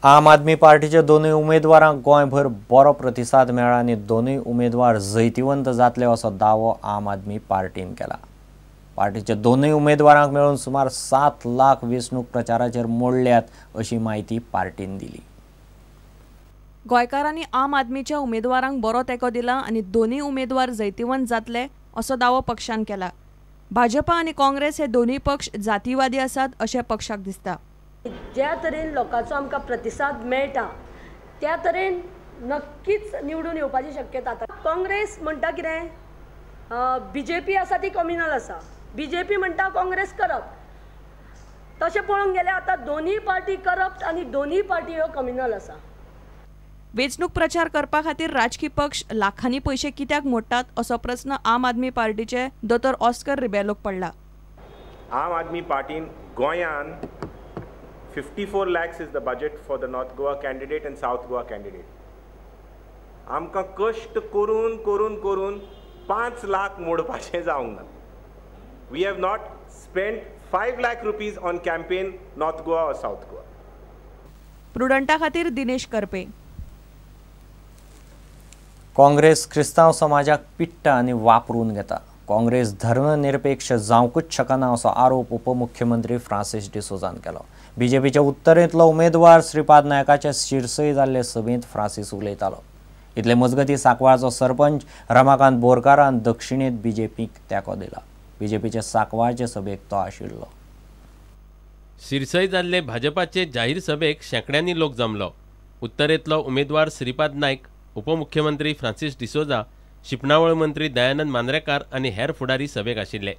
आम आदमी पार्टीच्या दोनूय उमेदवारांक गोंयभर बरो प्रतिसाद मेळ्ळा आनी दोनूय उमेदवार जैतिवंत जातले असो दावो आम आदमी पार्टीन केला। पार्टीच्या दोनूय उमेदवारांक मेळून सुमार 7 लाख वेंचणूक प्रचाराचेर मोडल्यात अशी माहिती पार्टीन दिली। गोंयकारांनी आम आदमीच्या उमेदवारांक बरो तेंको दिला आनी दोनूय उमेदवार जैतिवंत जातले असो दावो पक्षान केला। भाजपा आनी काँग्रेस हे दोनूय पक्ष जातीवादी आसात अशें पक्षाक दिसता। ज्या तरेन लोकांचो आमकां प्रतिसाद मेळटा त्या तरेन नक्कीच निवडून येवपाची शक्यता आसा। काँग्रेस म्हणटा कितें बीजेपी आसा ती कम्युनल आसा, बीजेपी म्हणटा काँग्रेस करप्ट। तशें पळोवंक गेल्यार आतां दोनूय पार्टी करप्ट आनी दोनूय पार्टी ह्यो कम्युनल आसा। वेंचणूक प्रचार करपा खातीर राजकीय पक्ष लाखांनी पयशे कित्याक मोडटात असो प्रस्न आम आदमी पार्टीचे दोतोर ऑस्कर रिबेलोक पडला। आम आदमी पार्टीन गोंयान 54 lakhs is the budget for the North Goa candidate and South Goa candidate. आमकां कष्ट करून करून करून 5 लाख मोडपाचें जावंक ना। We have not spent 5 lakh rupees on campaign North Goa or South Goa. प्रुडंटा खातीर दिनेश करपे। काँग्रेस क्रिस्तांव समाजाक पिट्टा आनी वापरून घेता। काँग्रेस धर्मनिरपेक्ष जावंकूच शकना असो आरोप उपमुख्यमंत्री फ्रांसीस डिसोजान केलो। बीजेपीच्या उत्तरेंतलो उमेदवार श्रीपाद नायकाच्या शिरसय जाल्ले सभेंत फ्रांसीस उलयतालो। इतले मजगतीं सांकवाळचो सरपंच रमाकांत बोरकारान दक्षिणेंत बीजेपीक तेंको दिला। बीजेपीचे सांकवाळचे सभेक तो आशिल्लो। शिरसय जाल्ले भाजपाचे जाहीर सभेक शेंकड्यांनी लोक जमलो। उत्तरेंतलो उमेदवार श्रीपाद नायक, उपमुख्यमंत्री फ्रांसीस डिसोजा, शिपणावळ मंत्री दयानंद मांद्रेकार आनी हेर फुडारी सभेक आशिल्ले।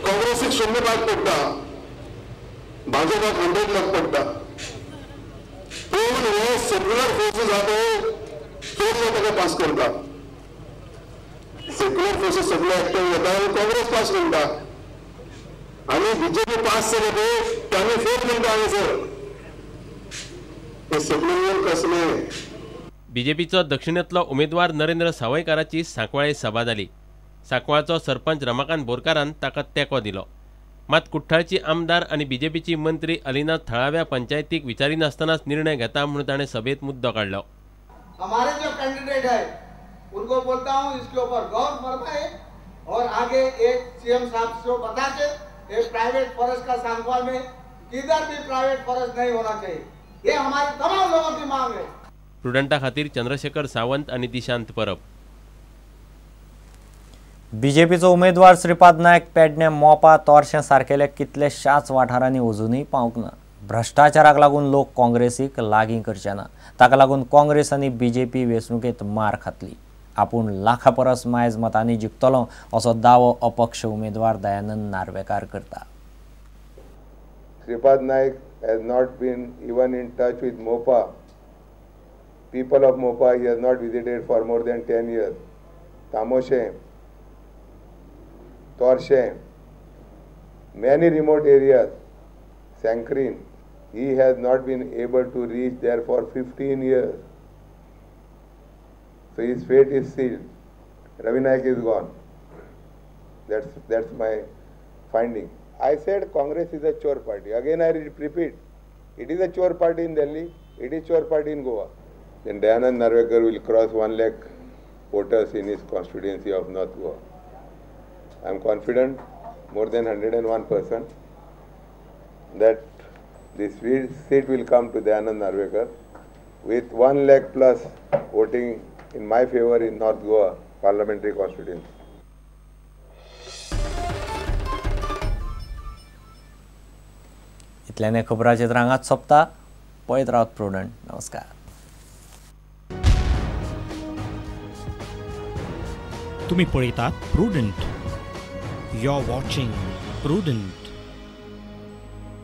काँग्रेसीक 0 लाख पडटा, भाजपाक 100 लाख पडटा। पूण हे सेक्युलर फोर्सीस आहा पास करता। सेक्युलर फोर्सीस सगळे एक्टिव्ह जाता आनी काँग्रेस पास करता आनी बीजेपी पास जाले पळय तांणी फेल म्हणटा हांगासर। हे सेक्युलर कसले? बीजेपीचो दक्षिणेंतलो उमेदवार नरेंद्र सावयकाराची सांकवाळे सभा जाली। सांकवाळचो सरपंच रमाकांत बोरकारान ताका तेंको दिलो। मात कुठ्ठाळची आमदार आनी बीजेपीची मंत्री अलिना थळाव्या पंचायतीक विचारिनासतनाच निर्णय घेता म्हणून ताणें सभेत मुद्दो काढलो। हमारे जो कैंडिडेट है उनको बोलता हूँ इसके ऊपर गौर फरमाए और आगे एक सीएम साहब को बता के एक प्राइवेट फॉरेस्ट का सांकवाल में किधर भी प्राइवेट फॉरेस्ट नहीं होना चाहिए, ये हमारी तमाम लोगों की मांग है। प्रुडंटा खातीर चंद्रशेखर सावंत आनी दिशांत परब। बीजेपीचो उमेदवार श्रीपाद नायक पेडणे, मोपा, तोरशें सारकेल्या कितल्याशाच वाठारांनी अजूनय पावूंक ना। भ्रष्टाचाराक लागून लोक काँग्रेसीक लागीं करचे ना। ताका लागून काँग्रेस आनी बीजेपी वेंचणुकेंत मार खातली। आपूण लाखा परस मायज मतांनी जिखतलो असो दावो अपक्ष उमेदवार दयानंद नार्वेकार करता। Sripad Naik has not been even in touch with Mopa. People of Mopa he has not visited for more than 10 years. Tamoshe, Torshe, many remote areas, Sankrin, he has not been able to reach there for 15 years. So his fate is sealed. Ravi Naik is gone. That's my finding. I said Congress is a chore party. Again I repeat, it is a chore party in Delhi, it is chore party in Goa. Then Dayanand Narvekar will cross 1 lakh voters in his constituency of North Goa. I am confident, more than 101%, that this seat will come to Dayanand Narvekar with 1 lakh plus voting in my favor in North Goa parliamentary constituency. इतल्याने खबराचे रांगात सोंपता। पळयत Rawat prudent. नमस्कार। तुम्ही पळयतात Prudent. You are watching prudent.